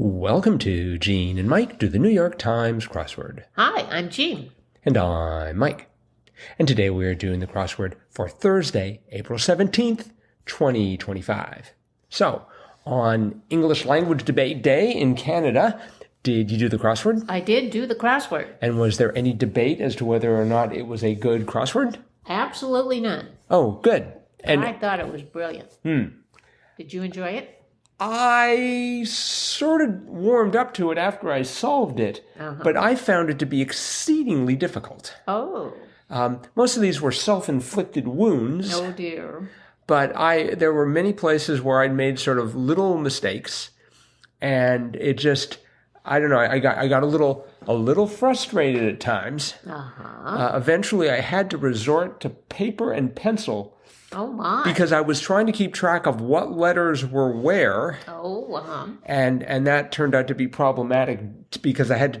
Welcome to Gene and Mike do the New York Times crossword. Hi, I'm Gene. And I'm Mike. And today we are doing the crossword for Thursday, April 17th, 2025. So, on English Language Debate Day in Canada, did you do the crossword? I did do the crossword. And was there any debate as to whether or not it was a good crossword? Absolutely none. Oh, good. And I thought it was brilliant. Did you enjoy it? I sort of warmed up to it after I solved it, but I found it to be exceedingly difficult. Oh. Most of these were self-inflicted wounds. Oh, dear. But there were many places where I'd made sort of little mistakes, and it just, I don't know, I got a little frustrated at times. Eventually, I had to resort to paper and pencil. Oh, my. Because I was trying to keep track of what letters were where. And that turned out to be problematic because I had to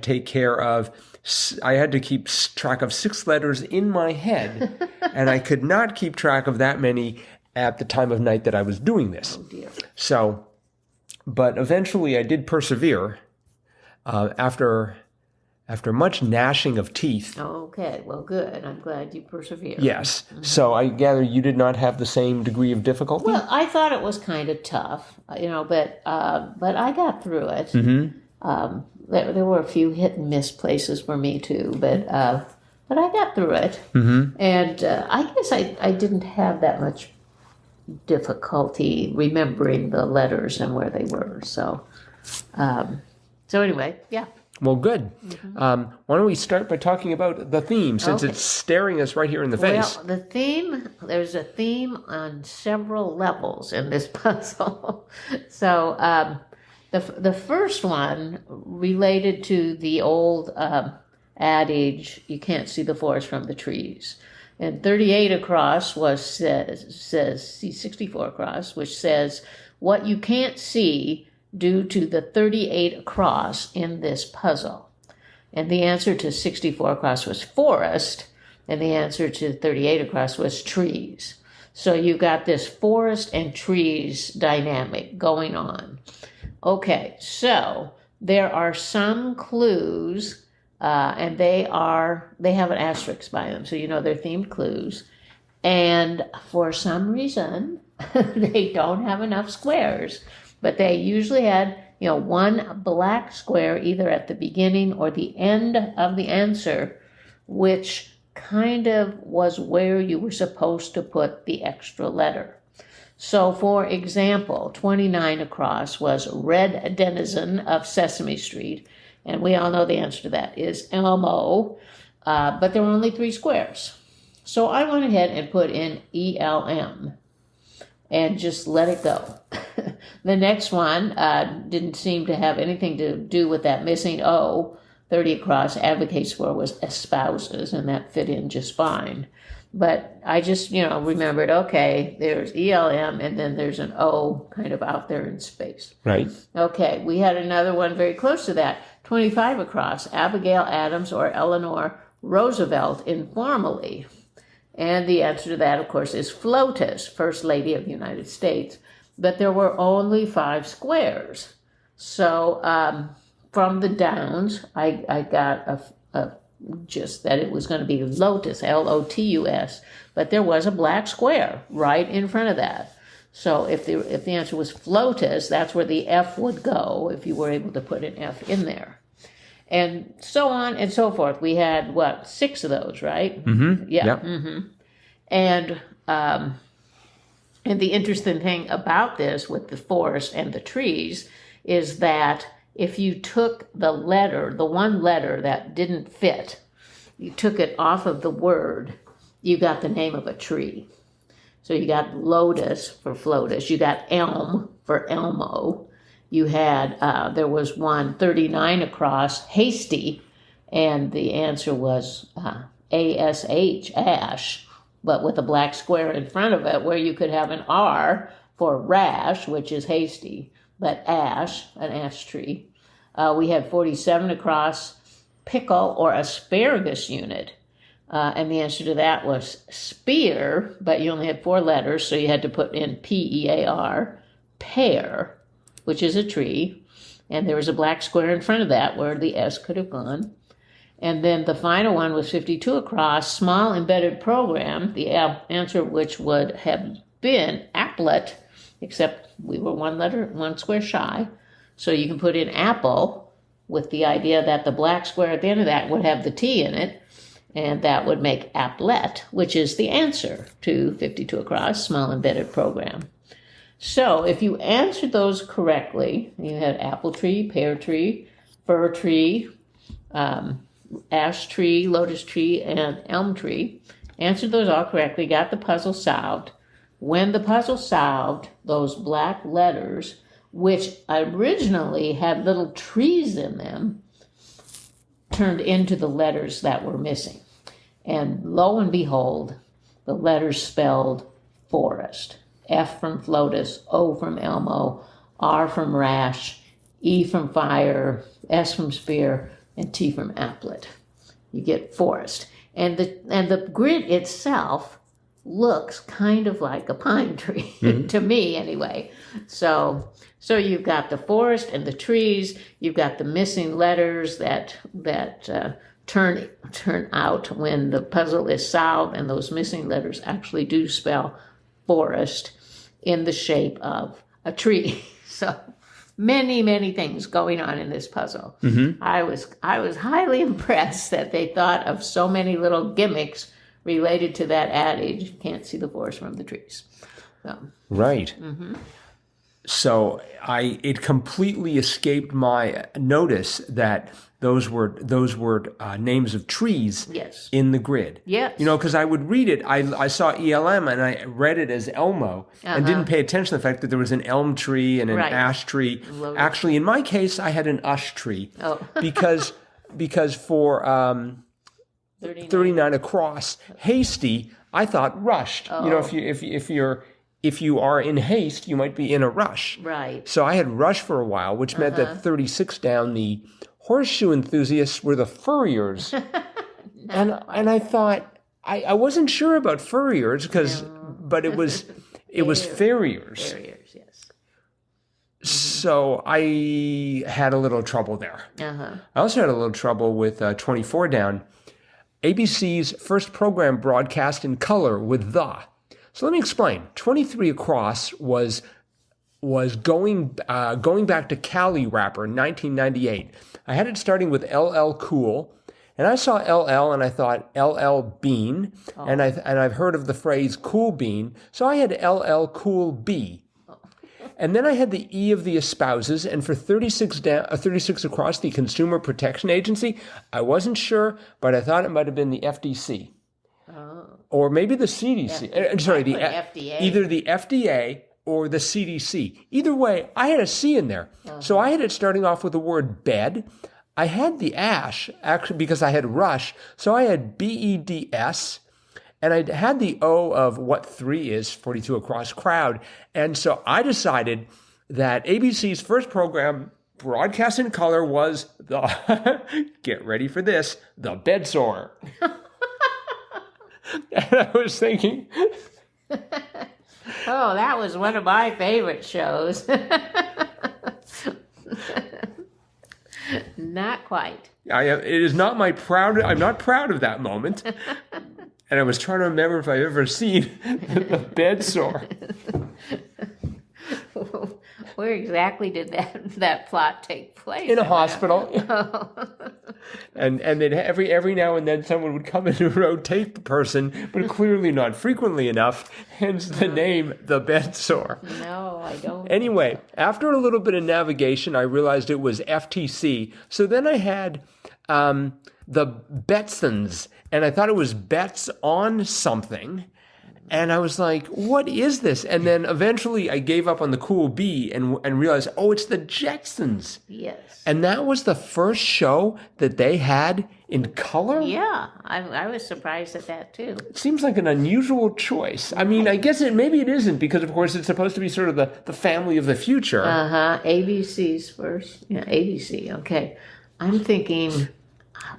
keep track of 6 letters in my head. And I could not keep track of that many at the time of night that I was doing this. Oh, dear. So, but eventually I did persevere after much gnashing of teeth. Okay, well, good. I'm glad you persevered. Yes. So I gather you did not have the same degree of difficulty? Well, I thought it was kind of tough, but I got through it. There were a few hit and miss places for me too, but I got through it. And I guess I didn't have that much difficulty remembering the letters and where they were. So anyway, yeah. Well, good. Why don't we start by talking about the theme, since it's staring us right here in the face. Well, the theme, there's a theme on several levels in this puzzle. So the first one related to the old adage, you can't see the forest from the trees. And 38 across says 64 across, which says, what you can't see due to the 38 across in this puzzle. And the answer to 64 across was forest, and the answer to 38 across was trees. So you got this forest and trees dynamic going on. Okay, so there are some clues, and they have an asterisk by them, so you know they're themed clues. And for some reason, they don't have enough squares. But they usually had, one black square either at the beginning or the end of the answer, which kind of was where you were supposed to put the extra letter. So, for example, 29 across was red denizen of Sesame Street, and we all know the answer to that is Elmo, but there were only 3 squares. So I went ahead and put in ELM and just let it go. The next one didn't seem to have anything to do with that missing O. 30 across advocates for was espouses, and that fit in just fine. But I just, remembered, okay, there's ELM, and then there's an O kind of out there in space. Right. Okay, we had another one very close to that. 25 across, Abigail Adams or Eleanor Roosevelt informally. And the answer to that, of course, is FLOTUS, First Lady of the United States. But there were only 5 squares. So from the downs, I got just that it was going to be Lotus, Lotus, but there was a black square right in front of that. So if the answer was FLOTUS, that's where the F would go if you were able to put an F in there. And so on and so forth. We had, 6 of those, right? Yeah. Yep. And the interesting thing about this with the forest and the trees is that if you took the one letter that didn't fit, you took it off of the word, you got the name of a tree. So you got lotus for FLOTUS, you got elm for Elmo, you had, there was one 39 across, hasty, and the answer was ASH, ash, but with a black square in front of it where you could have an R for rash, which is hasty, but ash, an ash tree. We had 47 across, pickle or asparagus unit. And the answer to that was spear, but you only had 4 letters, so you had to put in PEAR, pear, which is a tree. And there was a black square in front of that where the S could have gone. And then the final one was 52 across, small embedded program, the answer of which would have been applet, except we were one square shy. So you can put in apple with the idea that the black square at the end of that would have the T in it, and that would make applet, which is the answer to 52 across, small embedded program. So if you answered those correctly, you had apple tree, pear tree, fir tree, ash tree, lotus tree, and elm tree, answered those all correctly, got the puzzle solved. When the puzzle solved, those black letters, which originally had little trees in them, turned into the letters that were missing. And lo and behold, the letters spelled forest. F from Flotus, O from Elmo, R from Rash, E from Fire, S from Spear, and T from Applet. You get forest. And the grid itself looks kind of like a pine tree, to me anyway. So you've got the forest and the trees, you've got the missing letters that turn out when the puzzle is solved, and those missing letters actually do spell forest in the shape of a tree. So many, many things going on in this puzzle. Mm-hmm. I was highly impressed that they thought of so many little gimmicks related to that adage, you can't see the forest from the trees. So. Right. Mm-hmm. So it completely escaped my notice that those were names of trees in the grid. Yes. Because I would read it. I saw ELM and I read it as Elmo and didn't pay attention to the fact that there was an elm tree and an ash tree. Actually, in my case, I had an ush tree because for 39 across, hasty, I thought rushed. If you are in haste, you might be in a rush. Right. So I had rush for a while, which meant that 36 down, the horseshoe enthusiasts were the FURRIERS. and I thought, I wasn't sure about FURRIERS but it was FARRIERS. FARRIERS, yes. So I had a little trouble there. I also had a little trouble with 24 down. ABC's first program broadcast in color with the. So let me explain. 23 across was going back to Cali Rapper in 1998. I had it starting with LL Cool, and I saw LL and I thought LL Bean, and I've heard of the phrase Cool Bean, so I had LL Cool B. And then I had the E of the espouses, and for 36 across, the Consumer Protection Agency, I wasn't sure, but I thought it might have been the FDC. Or maybe the CDC. FDA. Either the FDA or the CDC. Either way, I had a C in there. So I had it starting off with the word bed. I had the ash, actually, because I had rush. So I had BEDS. And I had the O of what 3 is, 42 across crowd. And so I decided that ABC's first program, broadcast in color, was get ready for this, the bed sore. And I was thinking... Oh, that was one of my favorite shows. Not quite. It is not my proud... I'm not proud of that moment. And I was trying to remember if I've ever seen the bed sore. Where exactly did that plot take place? In a hospital. And then every now and then someone would come in to rotate the person, but clearly not frequently enough, hence the name, the bed sore. No, I don't. Anyway, after a little bit of navigation, I realized it was FTC. So then I had the JETSONS, and I thought it was bets on something. And I was like, what is this? And then eventually I gave up on the cool B and realized, it's the Jetsons. Yes. And that was the first show that they had in color? Yeah, I was surprised at that too. It seems like an unusual choice. I mean, I guess maybe it isn't, because of course it's supposed to be sort of the family of the future. ABC's first. Yeah, ABC, okay. I'm thinking,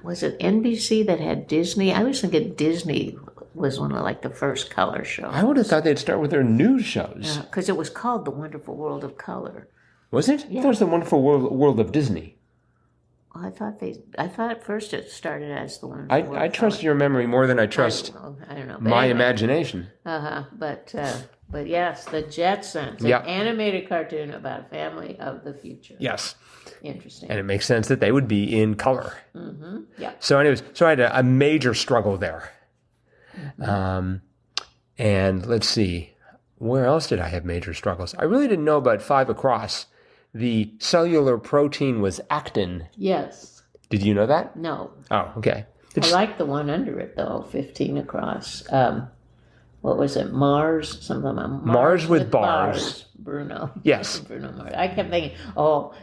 was it NBC that had Disney? I was thinking Disney was one of the first color shows. I would have thought they'd start with their news shows. Because it was called The Wonderful World of Color. Was it? Yeah. That was the Wonderful World of Disney. Well, I thought at first it started as the Wonderful World. I trust your memory more than I trust I don't know. my imagination. But yes, the Jetsons, an animated cartoon about a family of the future. Yes. Interesting. And it makes sense that they would be in color. Mm-hmm. Yeah. So anyways, I had a major struggle there. Mm-hmm. And let's see, where else did I have major struggles? I really didn't know about 5 across. The cellular protein was actin. Yes. Did you know that? No. Oh, okay. I like the one under it, though, 15 across. What was it? Mars? Something about Mars with bars. Bruno. Yes. Bruno Mars. I kept thinking,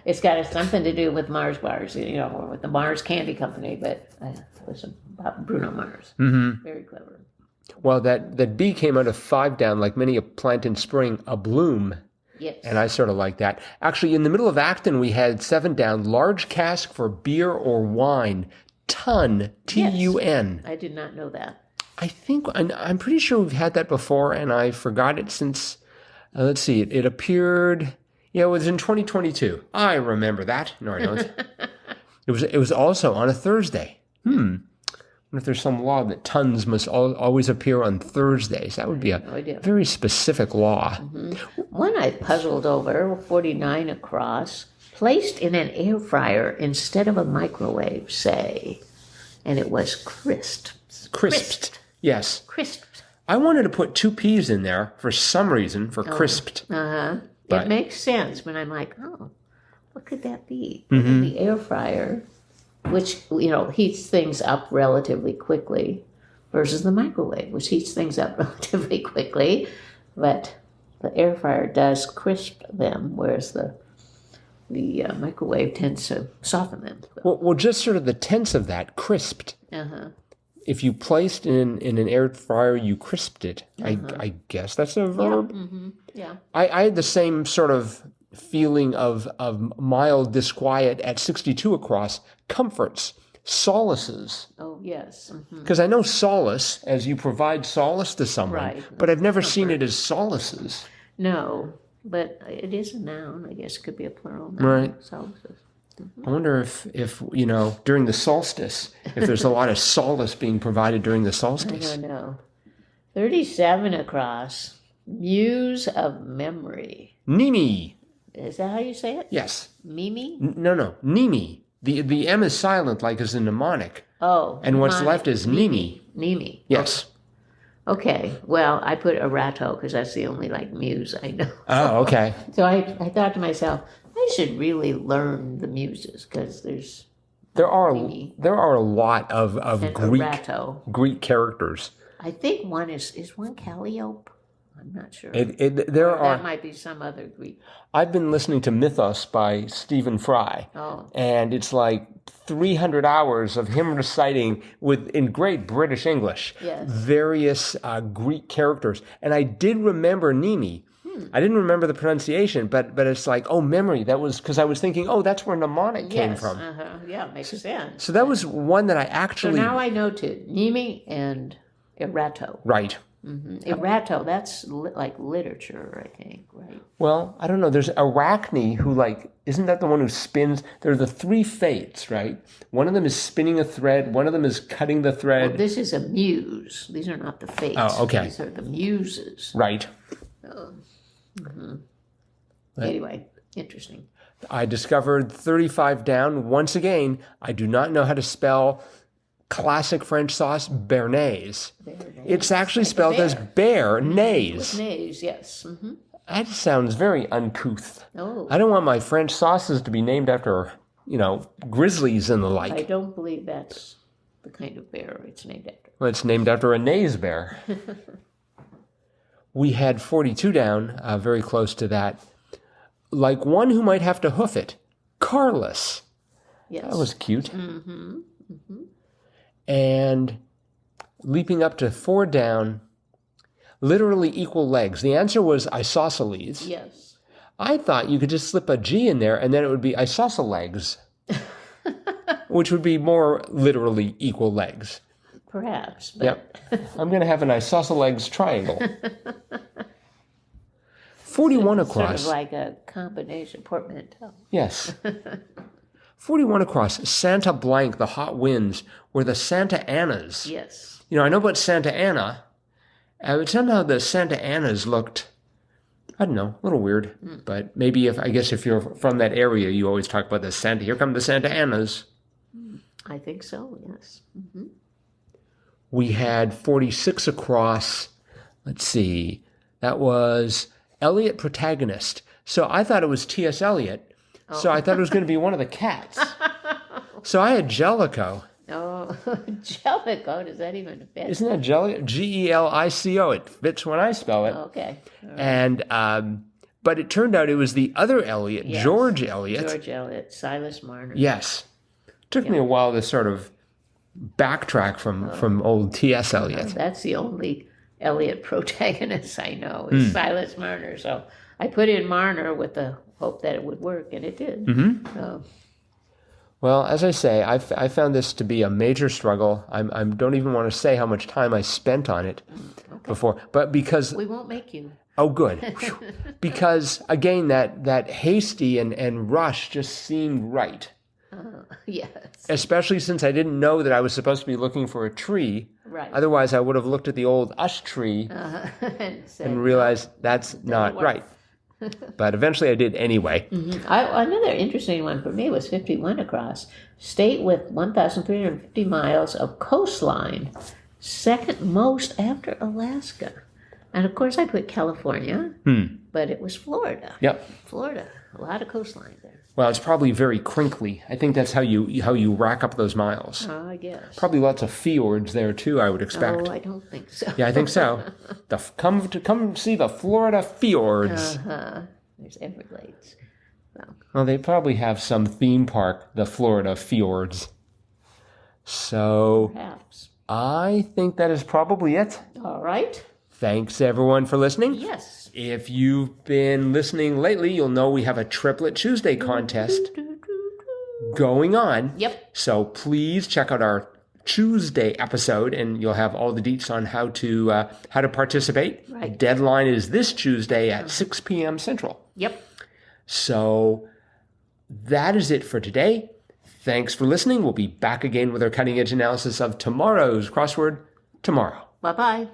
it's got something to do with Mars bars, or with the Mars Candy Company, but it was about Bruno Mars. Mm-hmm. Very clever. Well, that B came out of 5 down, like many a plant in spring, a bloom. Yes. And I sort of like that. Actually, in the middle of actin, we had 7 down, large cask for beer or wine, ton, T-U-N. Yes. I did not know that. I think, I'm pretty sure we've had that before, and I forgot it since, let's see, it appeared, it was in 2022. I remember that. No, I don't. It was also on a Thursday. I wonder if there's some law that tons must always appear on Thursdays. That would be a very specific law. Mm-hmm. One I puzzled over, 49 across, placed in an air fryer instead of a microwave, say, and it was crisped. Crisped. Yes. Crisped. I wanted to put 2 P's in there for some reason, for crisped. Uh-huh. But it makes sense when I'm like, what could that be? Mm-hmm. The air fryer, which, heats things up relatively quickly, versus the microwave, which heats things up relatively quickly, but the air fryer does crisp them, whereas the microwave tends to soften them. Well, just sort of the tense of that, crisped. Uh-huh. If you placed in an air fryer, you crisped it. I guess that's a verb. Yeah. Mm-hmm. Yeah. I had the same sort of feeling of mild disquiet at 62 across. Comforts, solaces. Oh, yes. Because I know solace as you provide solace to someone, right. But I've never seen it as solaces. No, but it is a noun. I guess it could be a plural noun. Right. Solaces. I wonder if during the solstice, if there's a lot of solace being provided during the solstice. I don't know. 37 across. Muse of memory. Nimi. Is that how you say it? Yes. Mimi? No. Nimi. The M is silent, like as a mnemonic. Oh. And what's left is Nimi. Nimi. Yes. Okay. Well, I put Erato because that's the only muse I know. Oh, okay. So I thought to myself, I should really learn the muses because there are a lot of Greek characters. I think one is one Calliope. I'm not sure. That might be some other Greek. I've been listening to Mythos by Stephen Fry. Oh. And it's like 300 hours of him reciting in great British English various Greek characters. And I did remember Nimi. I didn't remember the pronunciation, but it's like, memory. That was because I was thinking, that's where mnemonic came from. Yeah, makes sense. So that was one that I actually... So now I know two, Nimi and Erato. Right. Mm-hmm. Erato, that's like literature, I think, right? Well, I don't know. There's Arachne who isn't that the one who spins? There are the 3 fates, right? One of them is spinning a thread. One of them is cutting the thread. Well, this is a muse. These are not the fates. Oh, okay. These are the muses. Right. Anyway, interesting. I discovered 35 down. Once again, I do not know how to spell classic French sauce béarnaise. It's actually spelled as béarnaise. Naise, yes. Mm-hmm. That sounds very uncouth. Oh. I don't want my French sauces to be named after, grizzlies and the like. I don't believe that's the kind of bear it's named after. Well, it's named after a naise bear. We had 42 down, very close to that. Like one who might have to hoof it. Carless. Yes. That was cute. Mm-hmm. Mm-hmm. And leaping up to 4 down, literally equal legs. The answer was isosceles. Yes. I thought you could just slip a G in there and then it would be isosceles, which would be more literally equal legs. Perhaps. But... Yep. I'm going to have an isosceles triangle. 41 Sort across. of like a combination portmanteau. Yes. 41 across, Santa Blank, the hot winds, were the Santa Anas. Yes. You know, I know about Santa Ana, but somehow the Santa Anas looked, I don't know, a little weird. But maybe I guess if you're from that area, you always talk about here come the Santa Anas. I think so, yes. Mm-hmm. We had 46 across, let's see, that was Eliot Protagonist. So I thought it was T.S. Eliot. Oh. So I thought it was going to be one of the cats. So I had Jellicoe. Oh, Jellicoe, does that even fit? Isn't that Jellicoe? G-E-L-I-C-O. It fits when I spell it. Okay. Right. And, but it turned out it was the other Eliot, yes. George Eliot. George Eliot, Silas Marner. Yes. Took me a while to sort of backtrack from old T.S. Eliot. That's the only Eliot protagonist I know is Silas Marner. So I put in Marner with the hope that it would work, and it did. Mm-hmm. So. Well, as I say, I found this to be a major struggle. I don't even want to say how much time I spent on it before, but because we won't make you. Oh, good. Because again, that hasty and rush just seemed right. Yes. Especially since I didn't know that I was supposed to be looking for a tree. Right. Otherwise, I would have looked at the old ush tree and realized that's not right. But eventually I did anyway. Mm-hmm. Another interesting one for me was 51 across. State with 1,350 miles of coastline, second most after Alaska. And of course I put California, but it was Florida. Yep. Florida, a lot of coastline there. Well, it's probably very crinkly. I think that's how you rack up those miles. Oh, I guess. Probably lots of fjords there too, I would expect. Oh, I don't think so. Yeah, I think so. Come see the Florida fjords. There's Everglades. Well, they probably have some theme park, the Florida fjords. So perhaps. I think that is probably it. All right. Thanks everyone for listening. Yes. If you've been listening lately, you'll know we have a Triplet Tuesday contest going on. Yep. So please check out our Tuesday episode, and you'll have all the deets on how to participate. Right. The deadline is this Tuesday at 6 p.m. Central. Yep. So that is it for today. Thanks for listening. We'll be back again with our cutting edge analysis of tomorrow's crossword tomorrow. Bye-bye.